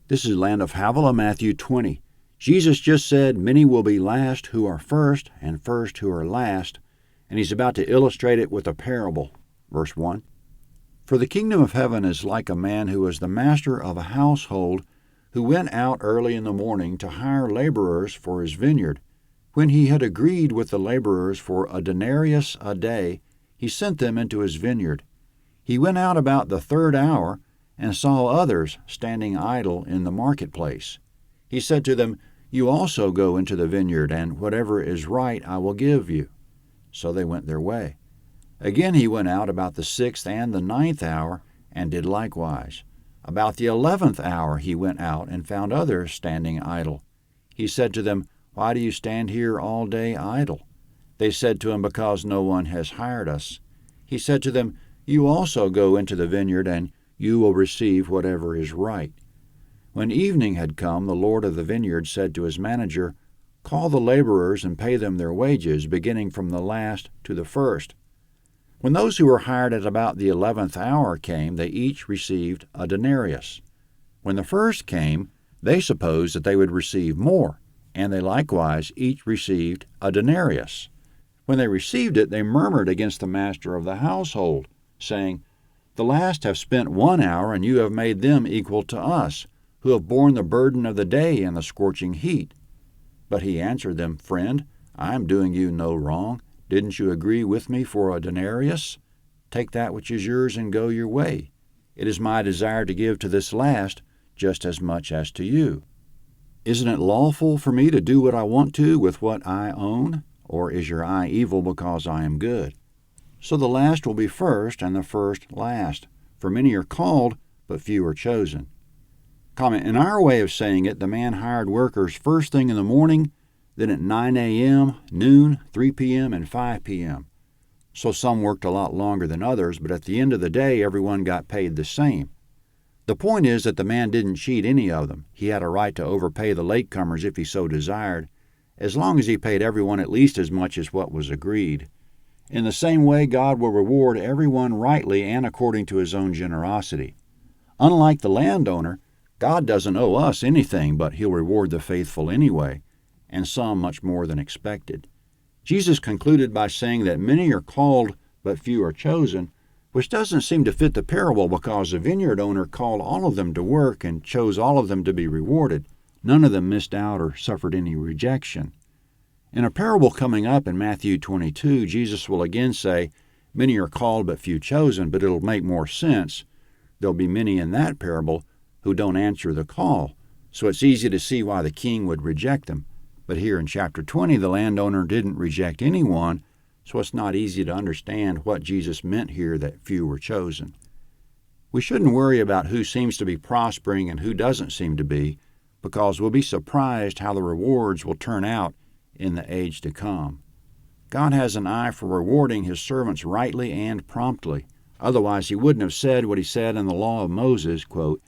This is Land of Havilah, Matthew 20. Jesus just said, "Many will be last who are first, and first who are last," and he's about to illustrate it with a parable. Verse 1. "For the kingdom of heaven is like a man who was the master of a household, who went out early in the morning to hire laborers for his vineyard. When he had agreed with the laborers for a denarius a day, he sent them into his vineyard. He went out about the third hour and saw others standing idle in the marketplace. He said to them, 'You also go into the vineyard, and whatever is right I will give you.' So they went their way. Again he went out about the 6th and the 9th hour, and did likewise. About the 11th hour he went out and found others standing idle. He said to them, 'Why do you stand here all day idle?' They said to him, 'Because no one has hired us.' He said to them, 'You also go into the vineyard, and you will receive whatever is right.' When evening had come, the Lord of the vineyard said to his manager, 'Call the laborers and pay them their wages, beginning from the last to the first.' When those who were hired at about the 11th hour came, they each received a denarius. When the first came, they supposed that they would receive more, and they likewise each received a denarius. When they received it, they murmured against the master of the household, saying, 'The last have spent 1 hour, and you have made them equal to us, who have borne the burden of the day and the scorching heat.' But he answered them, 'Friend, I am doing you no wrong. Didn't you agree with me for a denarius? Take that which is yours and go your way. It is my desire to give to this last just as much as to you. Isn't it lawful for me to do what I want to with what I own? Or is your eye evil because I am good? So the last will be first, and the first last. For many are called, but few are chosen." Comment: in our way of saying it, the man hired workers first thing in the morning, then at 9 a.m., noon, 3 p.m., and 5 p.m. So some worked a lot longer than others, but at the end of the day, everyone got paid the same. The point is that the man didn't cheat any of them. He had a right to overpay the latecomers if he so desired, as long as he paid everyone at least as much as what was agreed. In the same way, God will reward everyone rightly and according to his own generosity. Unlike the landowner, God doesn't owe us anything, but he'll reward the faithful anyway, and some much more than expected. Jesus concluded by saying that many are called, but few are chosen, which doesn't seem to fit the parable because the vineyard owner called all of them to work and chose all of them to be rewarded. None of them missed out or suffered any rejection. In a parable coming up in Matthew 22, Jesus will again say, "Many are called but few chosen," but it'll make more sense. There'll be many in that parable who don't answer the call, so it's easy to see why the king would reject them. But here in chapter 20, the landowner didn't reject anyone, so it's not easy to understand what Jesus meant here that few were chosen. We shouldn't worry about who seems to be prospering and who doesn't seem to be, because we'll be surprised how the rewards will turn out in the age to come. God has an eye for rewarding his servants rightly and promptly. Otherwise, he wouldn't have said what he said in the law of Moses, quote,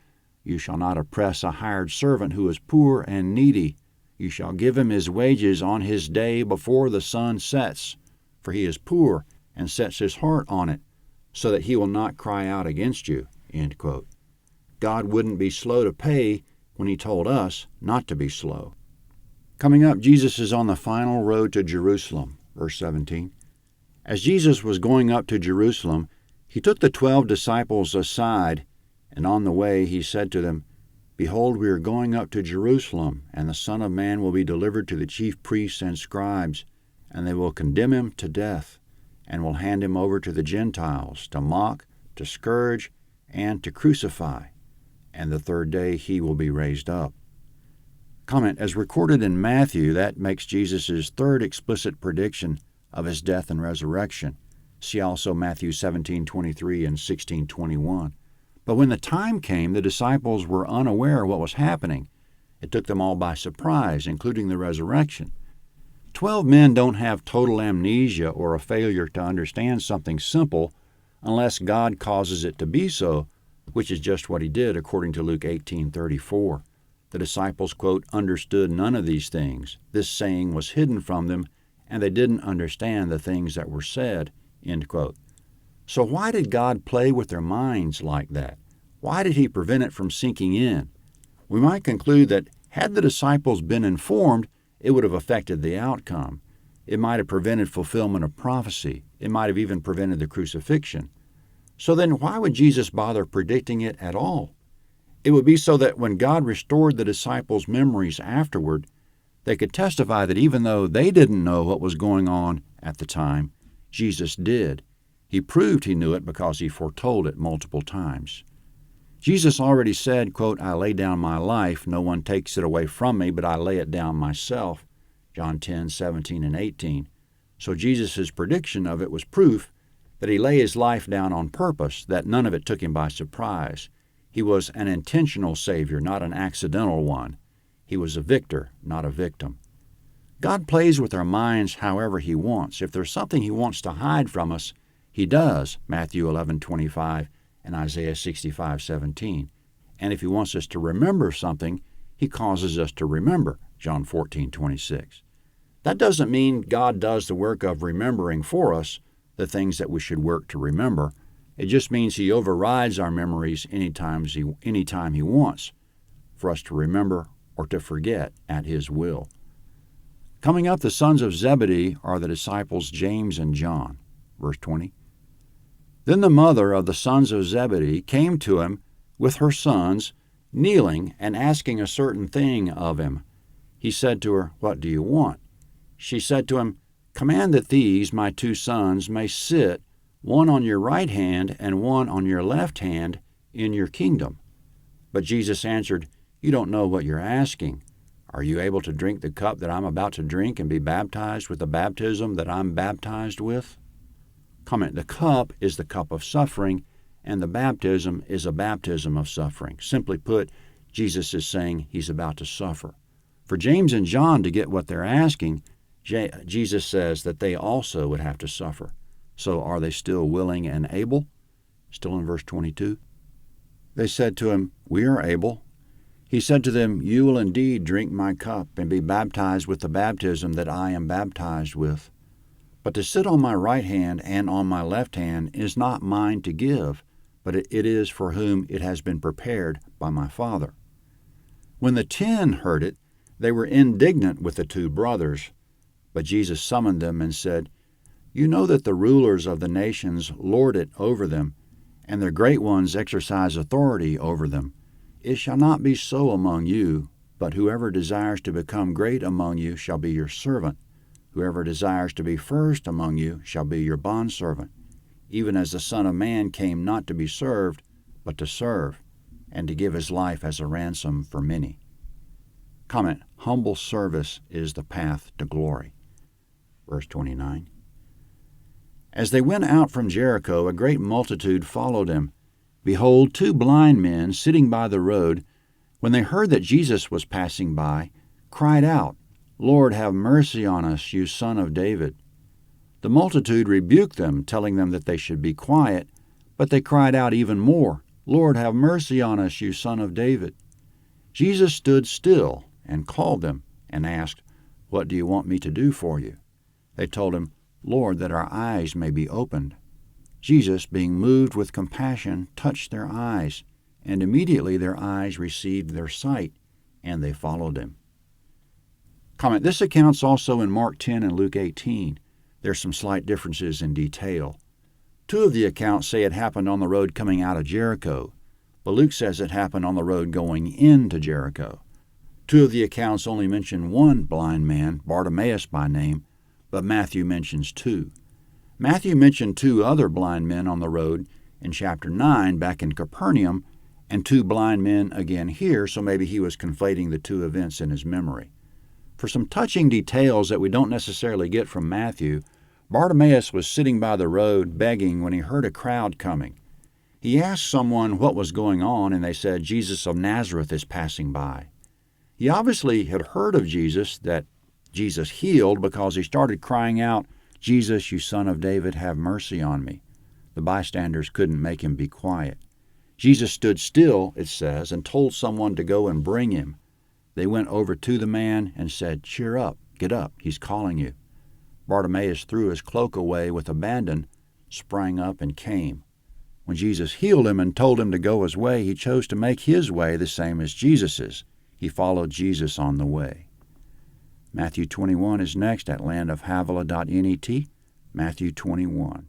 "You shall not oppress a hired servant who is poor and needy. You shall give him his wages on his day before the sun sets, for he is poor and sets his heart on it, so that he will not cry out against you." End quote. God wouldn't be slow to pay when he told us not to be slow. Coming up, Jesus is on the final road to Jerusalem. Verse 17. As Jesus was going up to Jerusalem, he took the 12 disciples aside, and on the way he said to them, "Behold, we are going up to Jerusalem, and the Son of Man will be delivered to the chief priests and scribes, and they will condemn him to death, and will hand him over to the Gentiles, to mock, to scourge, and to crucify. And the third day he will be raised up." Comment: as recorded in Matthew, that makes Jesus' third explicit prediction of his death and resurrection. See also Matthew 17:23 and 16:21. But when the time came, the disciples were unaware of what was happening. It took them all by surprise, including the resurrection. 12 men don't have total amnesia or a failure to understand something simple unless God causes it to be so, which is just what he did according to Luke 18:34. The disciples, quote, "understood none of these things. This saying was hidden from them, and they didn't understand the things that were said," end quote. So why did God play with their minds like that? Why did he prevent it from sinking in? We might conclude that had the disciples been informed, it would have affected the outcome. It might have prevented fulfillment of prophecy. It might have even prevented the crucifixion. So then why would Jesus bother predicting it at all? It would be so that when God restored the disciples' memories afterward, they could testify that even though they didn't know what was going on at the time, Jesus did. He proved he knew it because he foretold it multiple times. Jesus already said, quote, "I lay down my life. No one takes it away from me, but I lay it down myself." John 10:17 and 18. So Jesus' prediction of it was proof that he lay his life down on purpose, that none of it took him by surprise. He was an intentional Savior, not an accidental one. He was a victor, not a victim. God plays with our minds however he wants. If there's something he wants to hide from us, he does, Matthew 11:25 and Isaiah 65:17. And if he wants us to remember something, he causes us to remember, John 14:26. That doesn't mean God does the work of remembering for us the things that we should work to remember. It just means he overrides our memories anytime he wants for us to remember or to forget at his will. Coming up, the sons of Zebedee are the disciples James and John. Verse 20. Then the mother of the sons of Zebedee came to him with her sons, kneeling and asking a certain thing of him. He said to her, "What do you want?" She said to him, "Command that these, my 2 sons, may sit, one on your right hand and one on your left hand, in your kingdom." But Jesus answered, "You don't know what you're asking. Are you able to drink the cup that I'm about to drink and be baptized with the baptism that I'm baptized with?" Comment: the cup is the cup of suffering, and the baptism is a baptism of suffering. Simply put, Jesus is saying he's about to suffer. For James and John to get what they're asking, Jesus says that they also would have to suffer. So are they still willing and able? Still in verse 22. They said to him, "We are able." He said to them, "You will indeed drink my cup and be baptized with the baptism that I am baptized with. But to sit on my right hand and on my left hand is not mine to give, but it is for whom it has been prepared by my Father." When the 10 heard it, they were indignant with the 2 brothers. But Jesus summoned them and said, "You know that the rulers of the nations lord it over them, and their great ones exercise authority over them. It shall not be so among you, but whoever desires to become great among you shall be your servant. Whoever desires to be first among you shall be your bondservant, even as the Son of Man came not to be served, but to serve, and to give his life as a ransom for many." Comment: humble service is the path to glory. Verse 29. As they went out from Jericho, a great multitude followed him. Behold, 2 blind men sitting by the road, when they heard that Jesus was passing by, cried out, "Lord, have mercy on us, you Son of David." The multitude rebuked them, telling them that they should be quiet, but they cried out even more, "Lord, have mercy on us, you Son of David." Jesus stood still and called them and asked, "What do you want me to do for you?" They told him, "Lord, that our eyes may be opened." Jesus, being moved with compassion, touched their eyes, and immediately their eyes received their sight, and they followed him. Comment: this account's also in Mark 10 and Luke 18. There's some slight differences in detail. 2 of the accounts say it happened on the road coming out of Jericho, but Luke says it happened on the road going into Jericho. 2 of the accounts only mention 1 blind man, Bartimaeus by name, but Matthew mentions 2. Matthew mentioned 2 other blind men on the road in chapter 9 back in Capernaum, and 2 blind men again here, so maybe he was conflating the 2 events in his memory. For some touching details that we don't necessarily get from Matthew, Bartimaeus was sitting by the road begging when he heard a crowd coming. He asked someone what was going on, and they said, "Jesus of Nazareth is passing by." He obviously had heard of Jesus, that Jesus healed, because he started crying out, "Jesus, you Son of David, have mercy on me." The bystanders couldn't make him be quiet. Jesus stood still, it says, and told someone to go and bring him. They went over to the man and said, "Cheer up, get up, he's calling you." Bartimaeus threw his cloak away with abandon, sprang up, and came. When Jesus healed him and told him to go his way, he chose to make his way the same as Jesus's. He followed Jesus on the way. Matthew 21 is next at landofhavilah.net. Matthew 21.